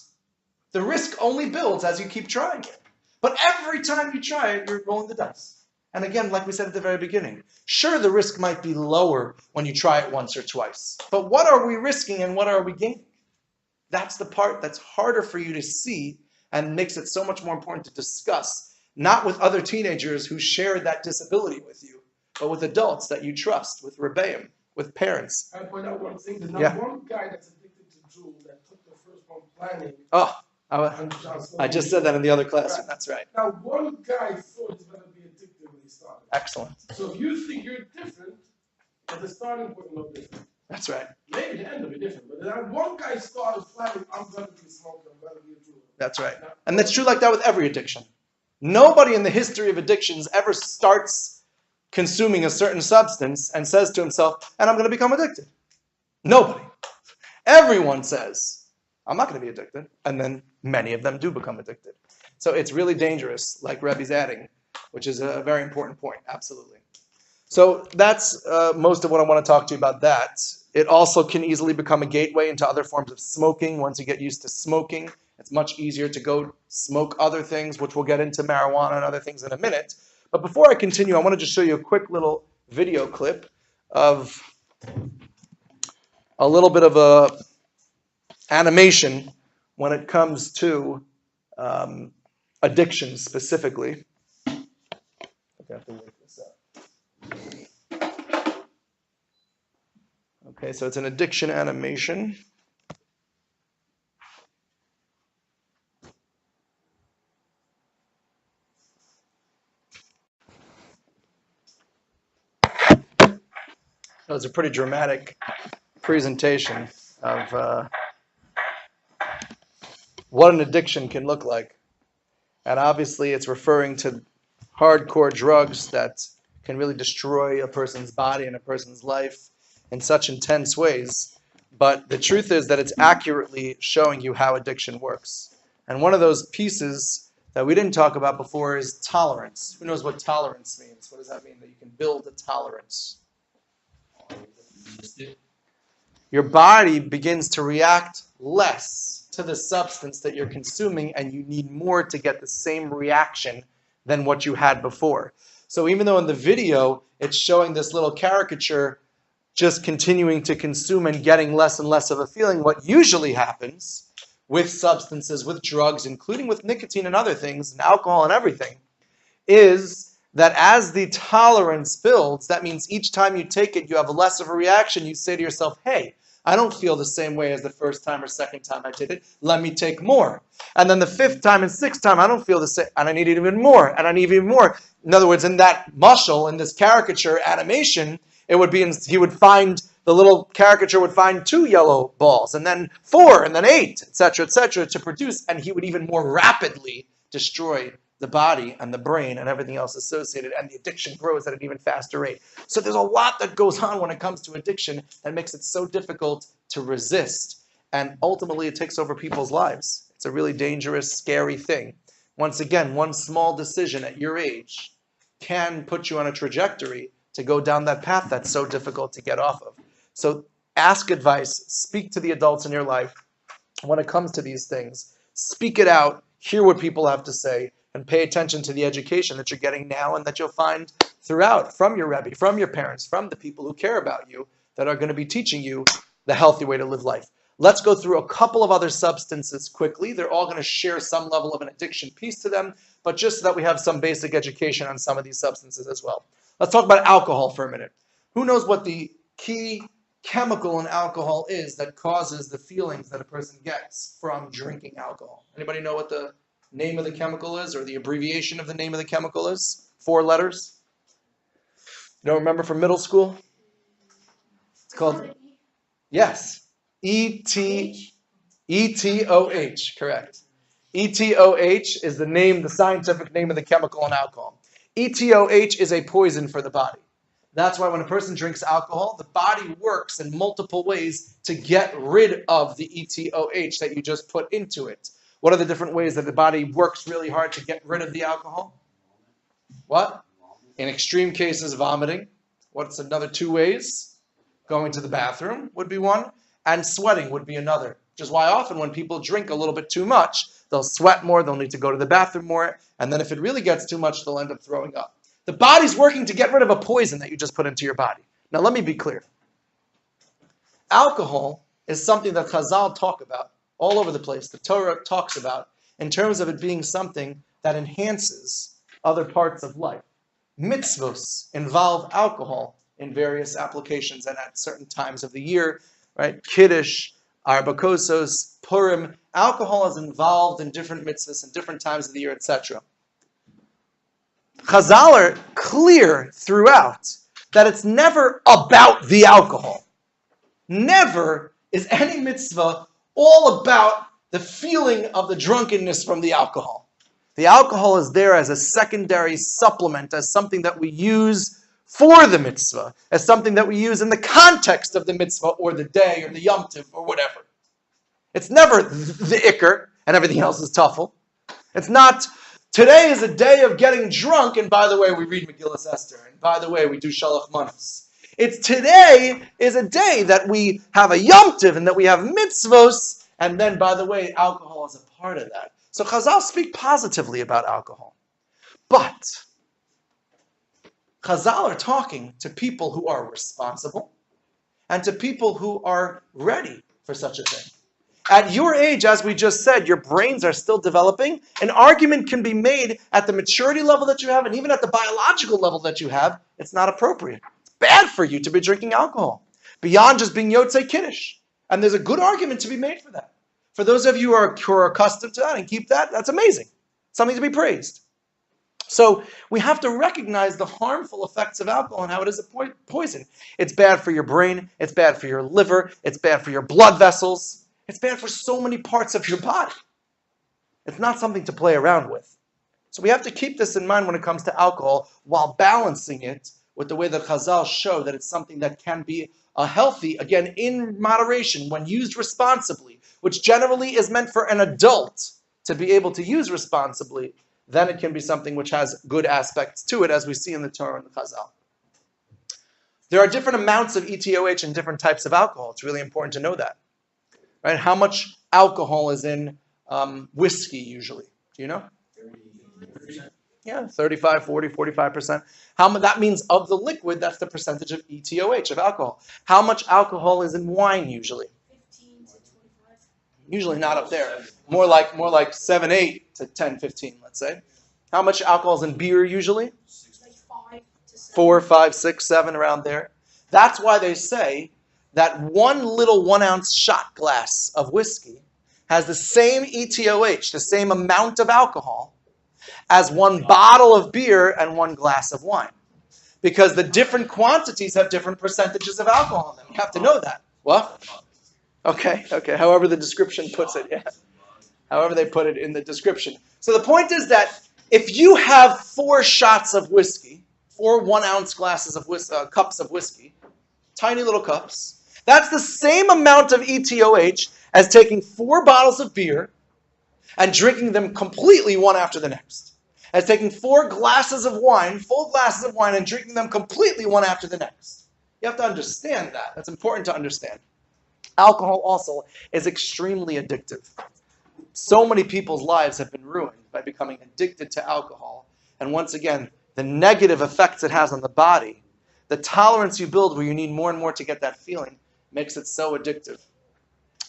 The risk only builds as you keep trying it. But every time you try it, you're rolling the dice. And again, like we said at the very beginning, sure, the risk might be lower when you try it once or twice. But what are we risking and what are we gaining? That's the part that's harder for you to see and makes it so much more important to discuss. Not with other teenagers who share that disability with you, but with adults that you trust, with Rebbeim, with parents.
I point out one thing. There's not one guy that's addicted to Juul that took the first one planning.
Oh, I just said that in the other classroom. Right. That's right.
Now, one guy thought he's going to be addicted when he started.
Excellent.
So if you think you're different, at the starting point, you're not different.
That's right.
Maybe the end will be different. But then one guy started planning, I'm going to be a smoker, I'm going to be a Juul.
That's right. And that's true like that with every addiction. Nobody in the history of addictions ever starts consuming a certain substance and says to himself, and I'm going to become addicted. Nobody. Everyone says, I'm not going to be addicted. And then many of them do become addicted. So it's really dangerous, like Rebbe's adding, which is a very important point. Absolutely. So that's most of what I want to talk to you about that. It also can easily become a gateway into other forms of smoking. Once you get used to smoking, it's much easier to go smoke other things, which we'll get into marijuana and other things in a minute. But before I continue, I want to just show you a quick little video clip of a little bit of a animation when it comes to addiction specifically. I have to wake this up. Okay, so it's an addiction animation. So it's a pretty dramatic presentation of what an addiction can look like. And obviously it's referring to hardcore drugs that can really destroy a person's body and a person's life in such intense ways. But the truth is that it's accurately showing you how addiction works. And one of those pieces that we didn't talk about before is tolerance. Who knows what tolerance means? What does that mean? That you can build a tolerance. your body begins to react less to the substance that you're consuming, and you need more to get the same reaction than what you had before. So even though in the video it's showing this little caricature just continuing to consume and getting less and less of a feeling, what usually happens with substances, with drugs, including with nicotine and other things, and alcohol and everything, is that as the tolerance builds, that means each time you take it, you have less of a reaction. You say to yourself, hey, I don't feel the same way as the first time or second time I did it. Let me take more. And then the fifth time and sixth time, I don't feel the same, and I need even more, and I need even more. In other words, in that muscle, in this caricature animation, it would be, he would find, the little caricature would find 2 yellow balls, and then 4, and then 8, etc., to produce, and he would even more rapidly destroy the body and the brain and everything else associated, and the addiction grows at an even faster rate. So there's a lot that goes on when it comes to addiction that makes it so difficult to resist, and ultimately it takes over people's lives. It's a really dangerous, scary thing. Once again, one small decision at your age can put you on a trajectory to go down that path that's so difficult to get off of. So ask advice, speak to the adults in your life when it comes to these things. Speak it out, hear what people have to say, and pay attention to the education that you're getting now and that you'll find throughout from your Rebbe, from your parents, from the people who care about you that are going to be teaching you the healthy way to live life. Let's go through a couple of other substances quickly. They're all going to share some level of an addiction piece to them, but just so that we have some basic education on some of these substances as well. Let's talk about alcohol for a minute. Who knows what the key chemical in alcohol is that causes the feelings that a person gets from drinking alcohol? Anybody know what the name of the chemical is, or the abbreviation of the name of the chemical is? 4 letters? You don't remember from middle school? It's called, yes, ETOH, correct. ETOH is the name, the scientific name of the chemical in alcohol. ETOH is a poison for the body. That's why when a person drinks alcohol, the body works in multiple ways to get rid of the ETOH that you just put into it. What are the different ways that the body works really hard to get rid of the alcohol? What? In extreme cases, vomiting. What's another 2 ways? Going to the bathroom would be one, and sweating would be another. Which is why often when people drink a little bit too much, they'll sweat more, they'll need to go to the bathroom more, and then if it really gets too much, they'll end up throwing up. The body's working to get rid of a poison that you just put into your body. Now let me be clear. Alcohol is something that Chazal talk about all over the place. The Torah talks about in terms of it being something that enhances other parts of life. Mitzvos involve alcohol in various applications and at certain times of the year, right? Kiddush, Arba Kosos, Purim. Alcohol is involved in different mitzvahs and different times of the year, etc. Chazal are clear throughout that it's never about the alcohol. Never is any mitzvah all about the feeling of the drunkenness from the alcohol. The alcohol is there as a secondary supplement, as something that we use for the mitzvah, as something that we use in the context of the mitzvah or the day or the Yom Tov or whatever. It's never the ikr and everything else is tuffle. It's not, today is a day of getting drunk, and by the way, we read Megillas Esther, and by the way, we do Shalach Manos. It's today is a day that we have a Yom Tov and that we have mitzvos, and then, by the way, alcohol is a part of that. So Chazal speak positively about alcohol. But Chazal are talking to people who are responsible and to people who are ready for such a thing. At your age, as we just said, your brains are still developing. An argument can be made at the maturity level that you have and even at the biological level that you have. It's not appropriate. It's bad for you to be drinking alcohol beyond just being Yotzei Kiddush. And there's a good argument to be made for that. For those of you who are accustomed to that and keep that, that's amazing. Something to be praised. So we have to recognize the harmful effects of alcohol and how it is a poison. It's bad for your brain. It's bad for your liver. It's bad for your blood vessels. It's bad for so many parts of your body. It's not something to play around with. So we have to keep this in mind when it comes to alcohol while balancing it with the way that Chazal show that it's something that can be a healthy, again, in moderation, when used responsibly, which generally is meant for an adult to be able to use responsibly, then it can be something which has good aspects to it, as we see in the Torah and the Chazal. There are different amounts of ETOH in different types of alcohol. It's really important to know that. Right? How much alcohol is in whiskey usually? Do you know?
30%.
Yeah, 35, 40, 45%. That means of the liquid, that's the percentage of ETOH, of alcohol. How much alcohol is in wine usually?
15 to 25.
Usually not up there. More like 7, 8 to 10, 15, let's say. How much alcohol is in beer usually?
Like 5 to 7.
4, 5, 6, 7, around there. That's why they say that one little 1 ounce shot glass of whiskey has the same ETOH, the same amount of alcohol, as one bottle of beer and 1 glass of wine. Because the different quantities have different percentages of alcohol in them. You have to know that. What? Okay. However the description puts it, yeah. However they put it in the description. So the point is that if you have 4 shots of whiskey, 4 1 ounce glasses of cups of whiskey, tiny little cups, that's the same amount of ETOH as taking 4 bottles of beer and drinking them completely one after the next. As taking 4 glasses of wine, full glasses of wine, and drinking them completely one after the next. You have to understand that. That's important to understand. Alcohol also is extremely addictive. So many people's lives have been ruined by becoming addicted to alcohol. And once again, the negative effects it has on the body, the tolerance you build where you need more and more to get that feeling, makes it so addictive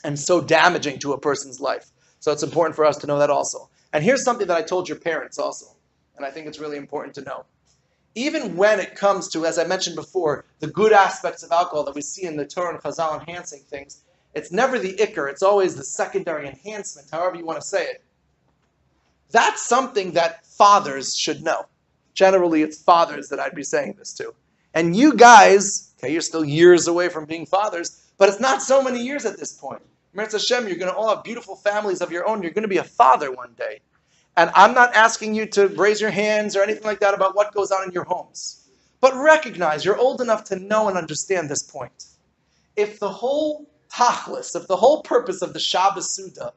and so damaging to a person's life. So it's important for us to know that also. And here's something that I told your parents also, and I think it's really important to know. Even when it comes to, as I mentioned before, the good aspects of alcohol that we see in the Torah and Chazal enhancing things, it's never the ikar, it's always the secondary enhancement, however you want to say it. That's something that fathers should know. Generally, it's fathers that I'd be saying this to. And you guys, okay, you're still years away from being fathers, but it's not so many years at this point. Meretz Hashem, you're going to all have beautiful families of your own. You're going to be a father one day. And I'm not asking you to raise your hands or anything like that about what goes on in your homes. But recognize you're old enough to know and understand this point. If the whole tachlis, if the whole purpose of the Shabbos Suda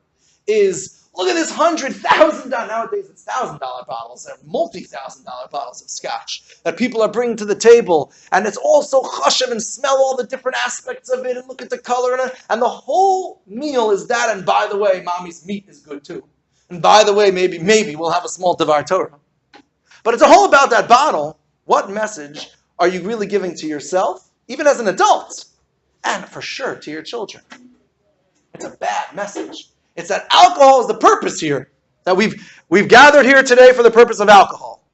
is, look at this $100,000, nowadays it's $1,000 bottles, and multi-$1,000 bottles of scotch that people are bringing to the table, and it's all so chashav and smell all the different aspects of it, and look at the color, and the whole meal is that, and by the way, mommy's meat is good too. And by the way, maybe we'll have a small Devar Torah. But it's all about that bottle. What message are you really giving to yourself, even as an adult, and for sure to your children? It's a bad message. It's that alcohol is the purpose here. That we've gathered here today for the purpose of alcohol.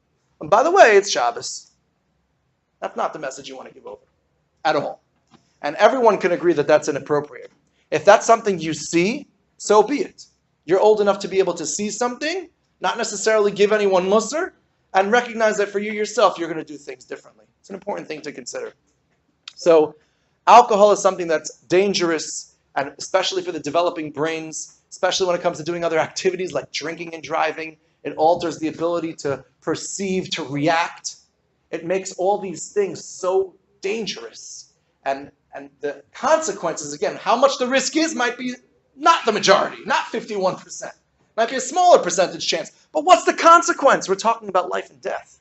And by the way, it's Shabbos. That's not the message you want to give over at all. And everyone can agree that that's inappropriate. If that's something you see, so be it. You're old enough to be able to see something, not necessarily give anyone musar, and recognize that for you yourself, you're going to do things differently. It's an important thing to consider. So, alcohol is something that's dangerous, and especially for the developing brains, especially when it comes to doing other activities like drinking and driving. It alters the ability to perceive, to react. It makes all these things so dangerous. And the consequences, again, how much the risk is might be not the majority, not 51%. Might be a smaller percentage chance. But what's the consequence? We're talking about life and death.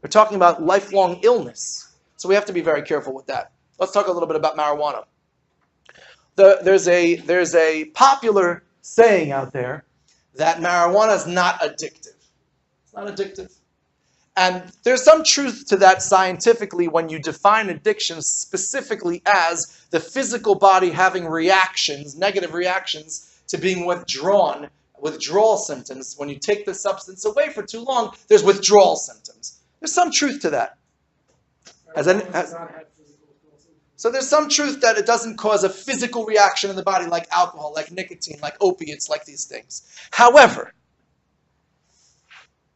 We're talking about lifelong illness. So we have to be very careful with that. Let's talk a little bit about marijuana. There's a popular saying out there that marijuana is not addictive. It's not addictive. And there's some truth to that scientifically when you define addiction specifically as the physical body having reactions, negative reactions to being withdrawal symptoms. When you take the substance away for too long, there's withdrawal symptoms. There's some truth to that. So there's some truth that it doesn't cause a physical reaction in the body like alcohol, like nicotine, like opiates, like these things. However,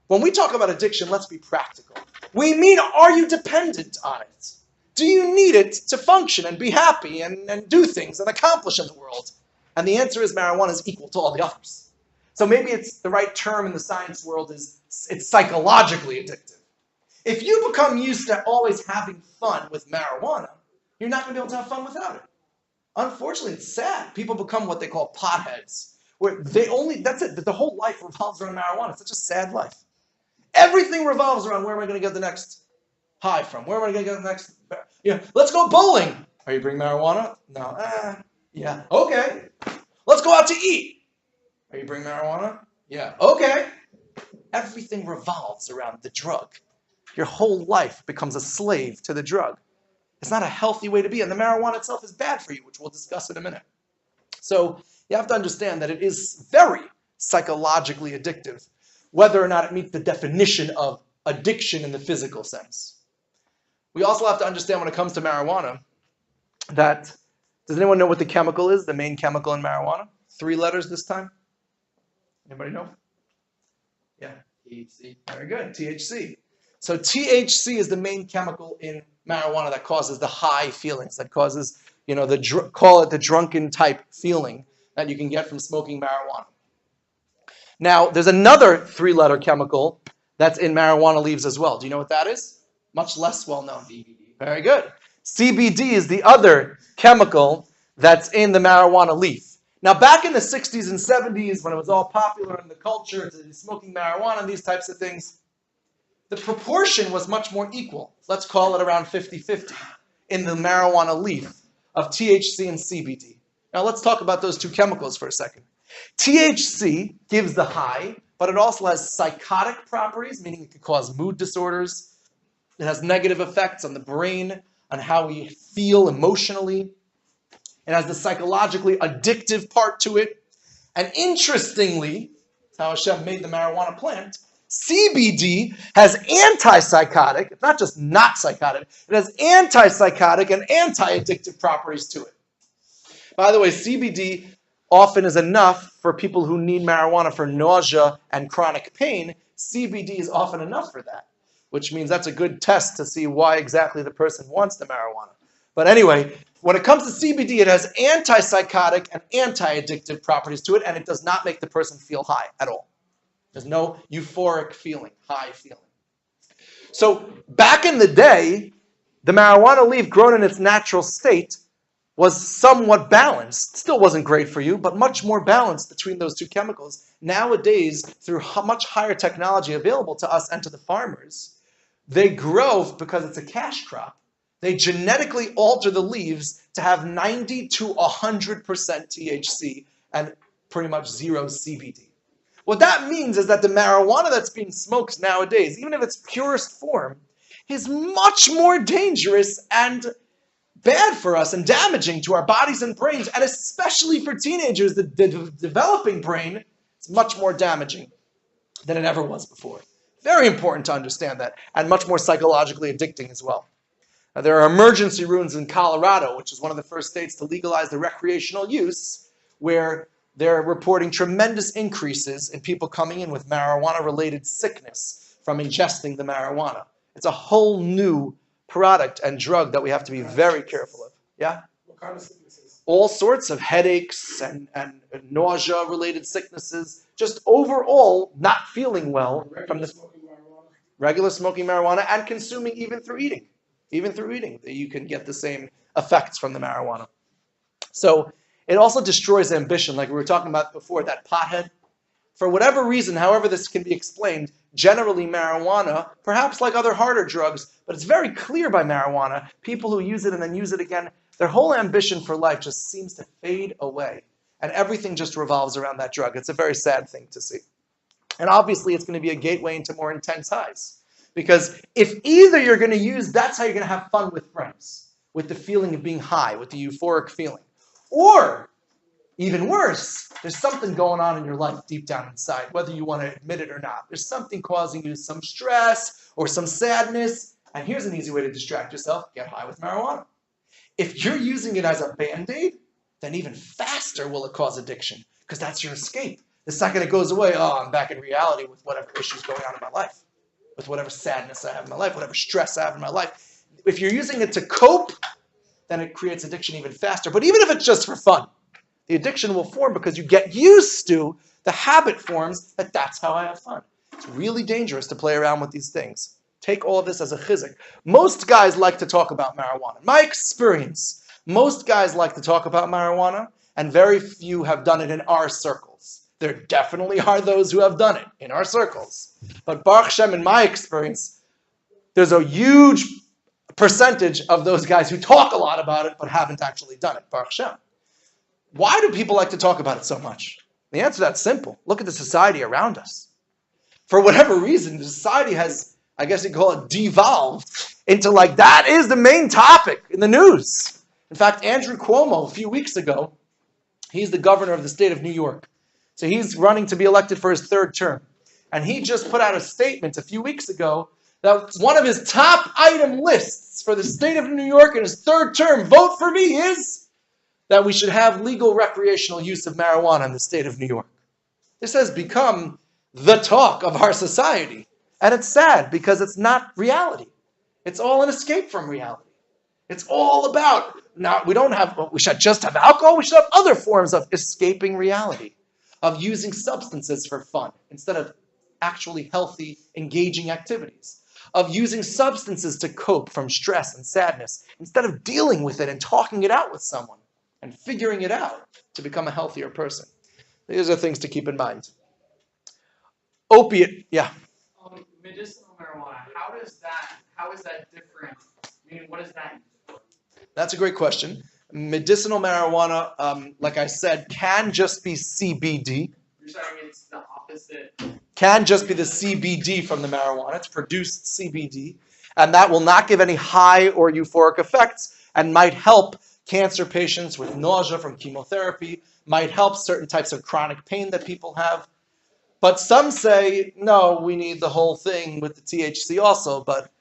when we talk about addiction, let's be practical. We mean, are you dependent on it? Do you need it to function and be happy and do things and accomplish in the world? And the answer is marijuana is equal to all the others. So maybe it's the right term in the science world is it's psychologically addictive. If you become used to always having fun with marijuana, you're not going to be able to have fun without it. Unfortunately, it's sad. People become what they call potheads, where that's it. The whole life revolves around marijuana. It's such a sad life. Everything revolves around where am I going to get the next high from? Where am I going to get the next Yeah, let's go bowling. Are you bring marijuana? No. Yeah. Okay. Let's go out to eat. Are you bring marijuana? Yeah. Okay. Everything revolves around the drug. Your whole life becomes a slave to the drug. It's not a healthy way to be, and the marijuana itself is bad for you, which we'll discuss in a minute. So you have to understand that it is very psychologically addictive, whether or not it meets the definition of addiction in the physical sense. We also have to understand when it comes to marijuana that, does anyone know what the chemical is, the main chemical in marijuana? 3 letters this time? Anybody know? Yeah.
THC.
Very good, THC. So THC is the main chemical in marijuana that causes the high feelings, that causes, call it the drunken type feeling that you can get from smoking marijuana. Now, there's another 3-letter chemical that's in marijuana leaves as well. Do you know what that is? Much less well known.
CBD.
Very good. CBD is the other chemical that's in the marijuana leaf. Now, back in the 60s and 70s, when it was all popular in the culture to be smoking marijuana and these types of things, the proportion was much more equal. Let's call it around 50-50 in the marijuana leaf of THC and CBD. Now, let's talk about those 2 chemicals for a second. THC gives the high, but it also has psychotic properties, meaning it can cause mood disorders. It has negative effects on the brain, on how we feel emotionally. It has the psychologically addictive part to it. And interestingly, that's how Hashem made the marijuana plant, CBD has antipsychotic, it's not just not psychotic, it has antipsychotic and anti-addictive properties to it. By the way, CBD often is enough for people who need marijuana for nausea and chronic pain. CBD is often enough for that, which means that's a good test to see why exactly the person wants the marijuana. But anyway, when it comes to CBD, it has antipsychotic and anti-addictive properties to it, and it does not make the person feel high at all. There's no euphoric feeling, high feeling. So back in the day, the marijuana leaf grown in its natural state was somewhat balanced. Still wasn't great for you, but much more balanced between those 2 chemicals. Nowadays, through much higher technology available to us and to the farmers, they grow, because it's a cash crop, they genetically alter the leaves to have 90 to 100% THC and pretty much 0 CBD. What that means is that the marijuana that's being smoked nowadays, even if its purest form, is much more dangerous and bad for us and damaging to our bodies and brains, and especially for teenagers, the developing brain, it's much more damaging than it ever was before. Very important to understand that, and much more psychologically addicting as well. Now, there are emergency rooms in Colorado, which is one of the first states to legalize the recreational use, where they're reporting tremendous increases in people coming in with marijuana-related sickness from ingesting the marijuana. It's a whole new product and drug that we have to be very careful of. Yeah?
What kind of sicknesses?
All sorts of headaches and nausea-related sicknesses, just overall not feeling well from the regular smoking marijuana and consuming even through eating. Even through eating, you can get the same effects from the marijuana. So it also destroys ambition, like we were talking about before, that pothead. For whatever reason, however this can be explained, generally marijuana, perhaps like other harder drugs, but it's very clear by marijuana, people who use it and then use it again, their whole ambition for life just seems to fade away. And everything just revolves around that drug. It's a very sad thing to see. And obviously it's going to be a gateway into more intense highs. Because if either you're going to use, that's how you're going to have fun with friends, with the feeling of being high, with the euphoric feeling. Or, even worse, there's something going on in your life deep down inside, whether you want to admit it or not. There's something causing you some stress or some sadness. And here's an easy way to distract yourself. Get high with marijuana. If you're using it as a Band-Aid, then even faster will it cause addiction, because that's your escape. The second it goes away, I'm back in reality with whatever issues going on in my life, with whatever sadness I have in my life, whatever stress I have in my life. If you're using it to cope, then it creates addiction even faster. But even if it's just for fun, the addiction will form because you get used to the habit forms that that's how I have fun. It's really dangerous to play around with these things. Take all of this as a chizik. Most guys like to talk about marijuana. In my experience, most guys like to talk about marijuana, and very few have done it in our circles. There definitely are those who have done it in our circles. But Baruch Hashem, in my experience, there's a huge percentage of those guys who talk a lot about it but haven't actually done it. Baruch Hashem. Why do people like to talk about it so much? The answer to that's simple. Look at the society around us. For whatever reason, the society has, I guess you call it, devolved into like, that is the main topic in the news. In fact, Andrew Cuomo, a few weeks ago, he's the governor of the state of New York. So he's running to be elected for his third term. And he just put out a statement a few weeks ago that one of his top item lists for the state of New York in his third term, vote for me, is that we should have legal recreational use of marijuana in the state of New York. This has become the talk of our society. And it's sad because it's not reality. It's all an escape from reality. It's all about, now we should just have alcohol, we should have other forms of escaping reality, of using substances for fun instead of actually healthy, engaging activities, of using substances to cope from stress and sadness instead of dealing with it and talking it out with someone and figuring it out to become a healthier person. These are things to keep in mind. Opiate, yeah.
Medicinal marijuana. How is that different? Meaning, what is that?
That's a great question. Medicinal marijuana, like I said, can just be CBD.
You're saying it's the opposite.
Can just be the CBD from the marijuana. It's produced CBD. And that will not give any high or euphoric effects and might help cancer patients with nausea from chemotherapy, might help certain types of chronic pain that people have. But some say, no, we need the whole thing with the THC also, but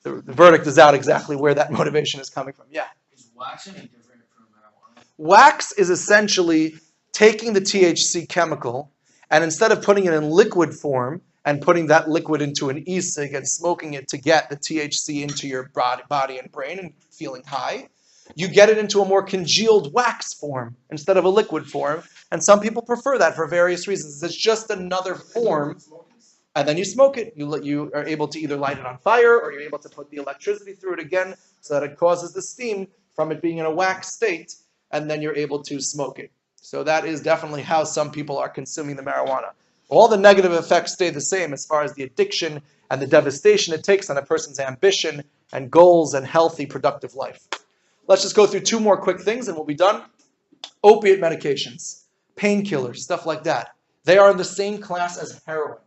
the verdict is out exactly where that motivation is coming from. Yeah.
Is wax any different from marijuana?
Wax is essentially taking the THC chemical and instead of putting it in liquid form and putting that liquid into an E-Cig and smoking it to get the THC into your body and brain and feeling high, you get it into a more congealed wax form instead of a liquid form. And some people prefer that for various reasons. It's just another form. And then you smoke it. You are able to either light it on fire or you're able to put the electricity through it again so that it causes the steam from it being in a wax state. And then you're able to smoke it. So that is definitely how some people are consuming the marijuana. All the negative effects stay the same as far as the addiction and the devastation it takes on a person's ambition and goals and healthy, productive life. Let's just go through two more quick things and we'll be done. Opiate medications, painkillers, stuff like that. They are in the same class as heroin.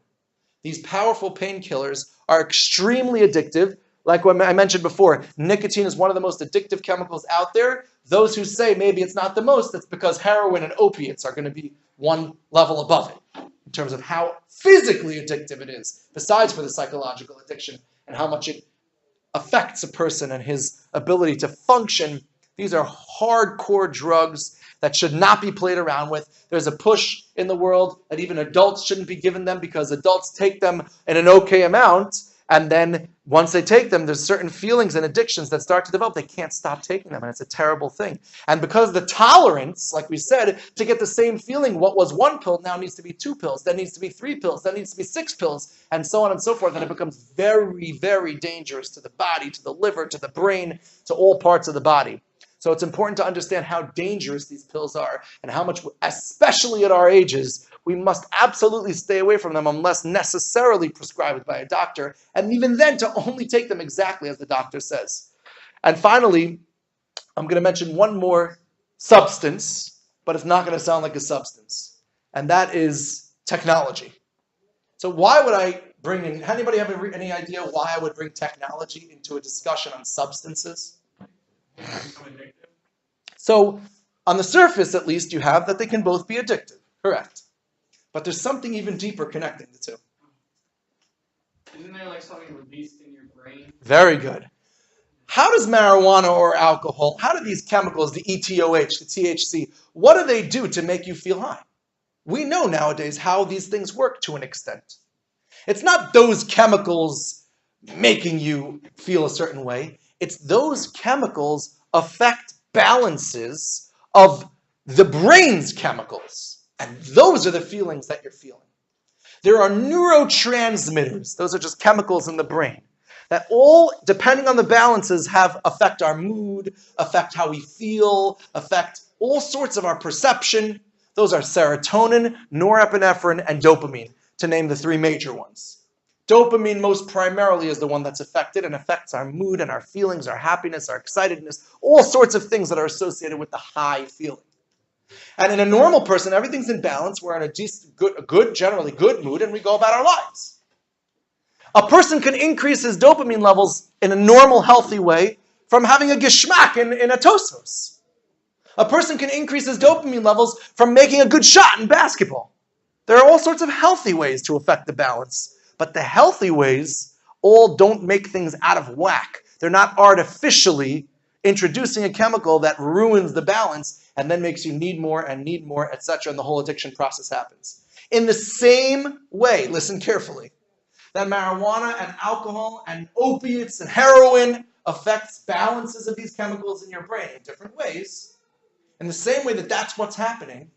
These powerful painkillers are extremely addictive. Like what I mentioned before, nicotine is one of the most addictive chemicals out there. Those who say maybe it's not the most, that's because heroin and opiates are going to be one level above it in terms of how physically addictive it is, besides for the psychological addiction and how much it affects a person and his ability to function. These are hardcore drugs that should not be played around with. There's a push in the world that even adults shouldn't be given them because adults take them in an okay amount. And then once they take them, there's certain feelings and addictions that start to develop. They can't stop taking them, and it's a terrible thing. And because the tolerance, like we said, to get the same feeling, what was one pill now needs to be 2 pills, then needs to be 3 pills, then needs to be 6 pills, and so on and so forth. And it becomes very, very dangerous to the body, to the liver, to the brain, to all parts of the body. So it's important to understand how dangerous these pills are and how much, especially at our ages, we must absolutely stay away from them unless necessarily prescribed by a doctor, and even then to only take them exactly as the doctor says. And finally, I'm going to mention one more substance, but it's not going to sound like a substance, and that is technology. So why would I bring in, anybody have any idea why I would bring technology into a discussion on substances? So on the surface, at least, you have that they can both be addictive, correct? But there's something even deeper connecting the two.
Isn't there like something released in your brain?
Very good. How does marijuana or alcohol, how do these chemicals, the ETOH, the THC, what do they do to make you feel high? We know nowadays how these things work to an extent. It's not those chemicals making you feel a certain way. It's those chemicals affect balances of the brain's chemicals. And those are the feelings that you're feeling. There are neurotransmitters, those are just chemicals in the brain, that all, depending on the balances, affect our mood, affect how we feel, affect all sorts of our perception. Those are serotonin, norepinephrine, and dopamine, to name the 3 major ones. Dopamine most primarily is the one that's affected and affects our mood and our feelings, our happiness, our excitedness, all sorts of things that are associated with the high feeling. And in a normal person, everything's in balance. We're in a generally good mood, and we go about our lives. A person can increase his dopamine levels in a normal, healthy way from having a geschmack in a tosos. A person can increase his dopamine levels from making a good shot in basketball. There are all sorts of healthy ways to affect the balance, but the healthy ways all don't make things out of whack. They're not artificially introducing a chemical that ruins the balance and then makes you need more, etc., and the whole addiction process happens. In the same way, listen carefully, that marijuana and alcohol and opiates and heroin affects balances of these chemicals in your brain in different ways, in the same way that that's what's happening,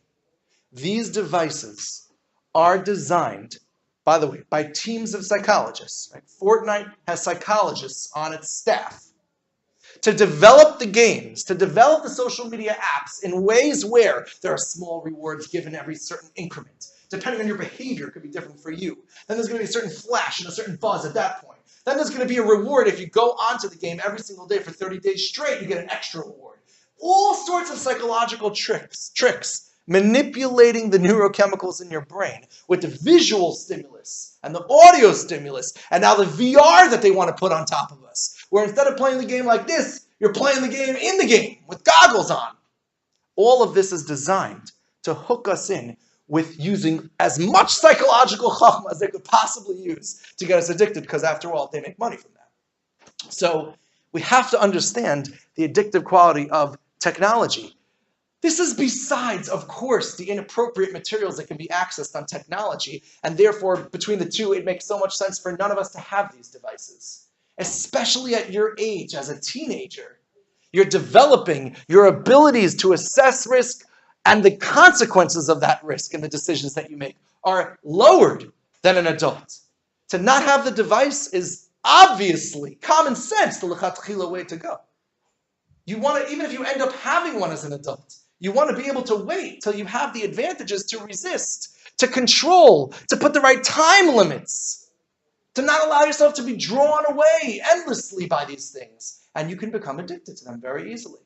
these devices are designed, by the way, by teams of psychologists. Right? Fortnite has psychologists on its staff to develop the games, to develop the social media apps in ways where there are small rewards given every certain increment. Depending on your behavior, it could be different for you. Then there's going to be a certain flash and a certain buzz at that point. Then there's going to be a reward if you go onto the game every single day for 30 days straight, you get an extra reward. All sorts of psychological tricks, manipulating the neurochemicals in your brain with the visual stimulus and the audio stimulus and now the VR that they want to put on top of us, where instead of playing the game like this, you're playing the game in the game with goggles on. All of this is designed to hook us in with using as much psychological chachma as they could possibly use to get us addicted, because after all, they make money from that. So we have to understand the addictive quality of technology. This is besides, of course, the inappropriate materials that can be accessed on technology, and therefore, between the two, it makes so much sense for none of us to have these devices, especially at your age as a teenager. You're developing your abilities to assess risk, and the consequences of that risk and the decisions that you make are lowered than an adult. To not have the device is obviously common sense, the lechatchila way to go. You want to, even if you end up having one as an adult, you want to be able to wait till you have the advantages to resist, to control, to put the right time limits, to not allow yourself to be drawn away endlessly by these things. And you can become addicted to them very easily.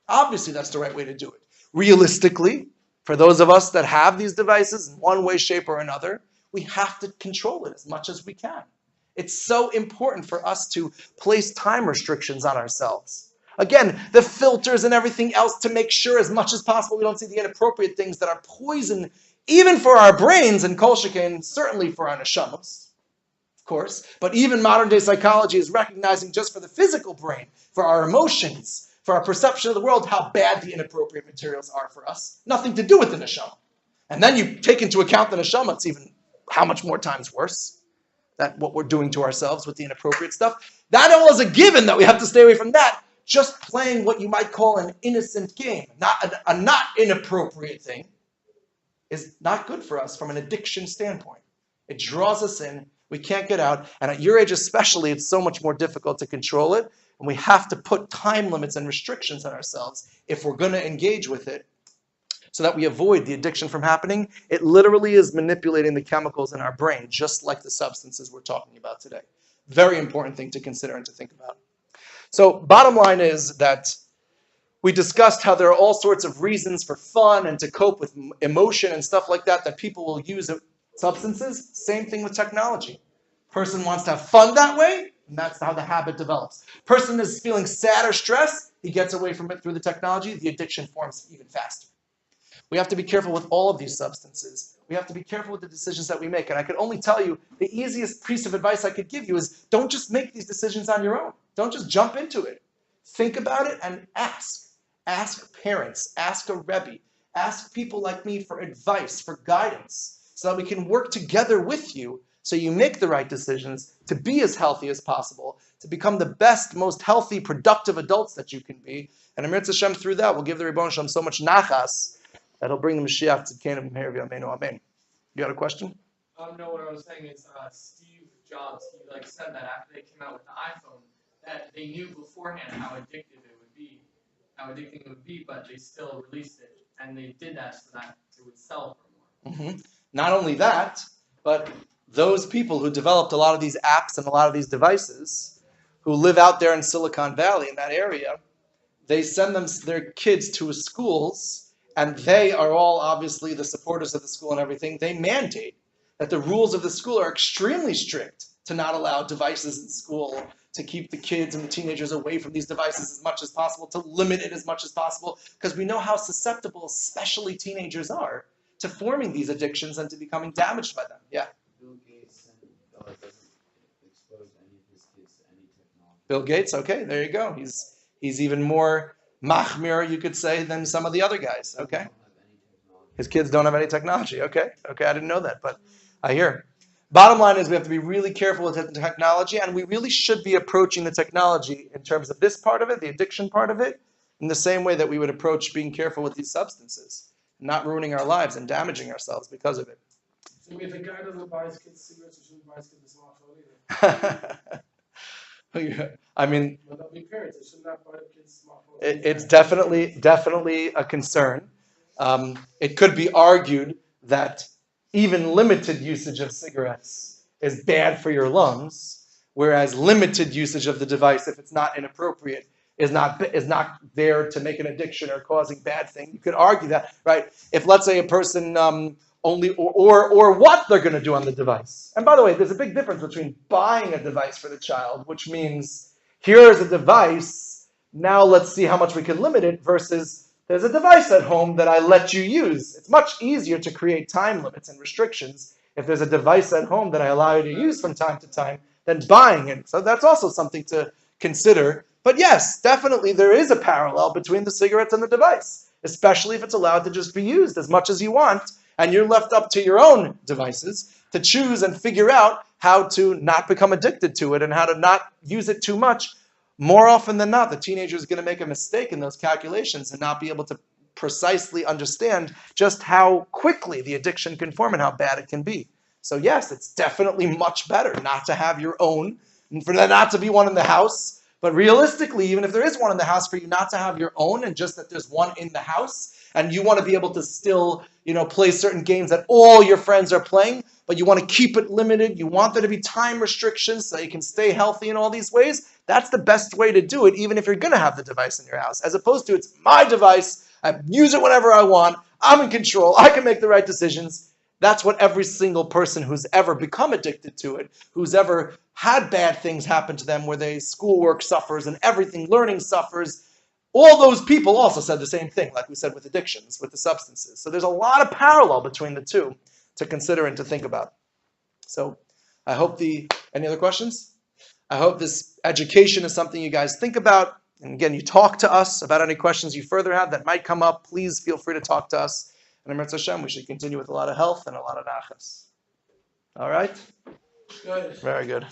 Obviously, that's the right way to do it. Realistically, for those of us that have these devices in one way, shape, or another, we have to control it as much as we can. It's so important for us to place time restrictions on ourselves. Again, the filters and everything else to make sure as much as possible we don't see the inappropriate things that are poison, even for our brains, and kol shekain, certainly for our neshamos, of course. But even modern day psychology is recognizing just for the physical brain, for our emotions, for our perception of the world, how bad the inappropriate materials are for us. Nothing to do with the neshama. And then you take into account the neshama, it's even how much more times worse. That what we're doing to ourselves with the inappropriate stuff. That all is a given that we have to stay away from that. Just playing what you might call an innocent game, not a not inappropriate thing, is not good for us from an addiction standpoint. It draws us in, we can't get out, and at your age especially, it's so much more difficult to control it, and we have to put time limits and restrictions on ourselves if we're going to engage with it, so that we avoid the addiction from happening. It literally is manipulating the chemicals in our brain, just like the substances we're talking about today. Very important thing to consider and to think about. So bottom line is that we discussed how there are all sorts of reasons for fun and to cope with emotion and stuff like that people will use substances. Same thing with technology. Person wants to have fun that way, and that's how the habit develops. Person is feeling sad or stressed, he gets away from it through the technology, the addiction forms even faster. We have to be careful with all of these substances. We have to be careful with the decisions that we make. And I could only tell you, the easiest piece of advice I could give you is don't just make these decisions on your own. Don't just jump into it. Think about it and ask. Ask parents, ask a Rebbe, ask people like me for advice, for guidance, so that we can work together with you so you make the right decisions to be as healthy as possible, to become the best, most healthy, productive adults that you can be. And Amir Hashem, through that, will give the Rebbeinu Shalom so much nachas that'll bring the Mashiach to Canaan Meher V'Yameinu Amen. You got a question?
No, what I was saying is Steve Jobs, he said that after they came out with the iPhone, that they knew beforehand how addicting it would be, but they still released it, and they did that so that it would sell for more.
Not only that, but those people who developed a lot of these apps and a lot of these devices, who live out there in Silicon Valley, in that area, they send their kids to schools, and they are all obviously the supporters of the school and everything. They mandate that the rules of the school are extremely strict to not allow devices in school, to keep the kids and the teenagers away from these devices as much as possible, to limit it as much as possible, because we know how susceptible, especially teenagers, are to forming these addictions and to becoming damaged by them. Yeah.
Bill Gates doesn't expose any of his kids to any technology.
Bill Gates, okay, there you go. He's even more machmir, you could say, than some of the other guys. Okay. His kids don't have any technology. Okay, I didn't know that, but I hear. Bottom line is we have to be really careful with the technology, and we really should be approaching the technology in terms of this part of it, the addiction part of it, in the same way that we would approach being careful with these substances, not ruining our lives and damaging ourselves because of it.
So if a guy doesn't buy his kids cigarettes, he shouldn't buy his kids a smartphone either.
I mean,
But they'll be parents. They should not buy their kids smartphones.
it's definitely a concern. It could be argued that even limited usage of cigarettes is bad for your lungs, whereas limited usage of the device, if it's not inappropriate, is not there to make an addiction or causing bad thing. You could argue that, right? If let's say a person only or what they're going to do on the device. And by the way, there's a big difference between buying a device for the child, which means here is a device, now let's see how much we can limit it, versus there's a device at home that I let you use. It's much easier to create time limits and restrictions if there's a device at home that I allow you to use from time to time than buying it. So that's also something to consider. But yes, definitely there is a parallel between the cigarettes and the device, especially if it's allowed to just be used as much as you want, and you're left up to your own devices to choose and figure out how to not become addicted to it and how to not use it too much. More often than not, the teenager is going to make a mistake in those calculations and not be able to precisely understand just how quickly the addiction can form and how bad it can be. So yes, it's definitely much better not to have your own, and for there not to be one in the house. But realistically, even if there is one in the house, for you not to have your own and just that there's one in the house, and you want to be able to still, play certain games that all your friends are playing, but you want to keep it limited, you want there to be time restrictions so you can stay healthy in all these ways, that's the best way to do it, even if you're going to have the device in your house, as opposed to it's my device, I use it whenever I want, I'm in control, I can make the right decisions. That's what every single person who's ever become addicted to it, who's ever had bad things happen to them, where their schoolwork suffers and everything, learning suffers, all those people also said the same thing, like we said with addictions, with the substances. So there's a lot of parallel between the two to consider and to think about. So I hope any other questions? I hope this education is something you guys think about. And again, you talk to us about any questions you further have that might come up. Please feel free to talk to us. And Eretz Hashem, we should continue with a lot of health and a lot of nachas. All right?
Good.
Very good.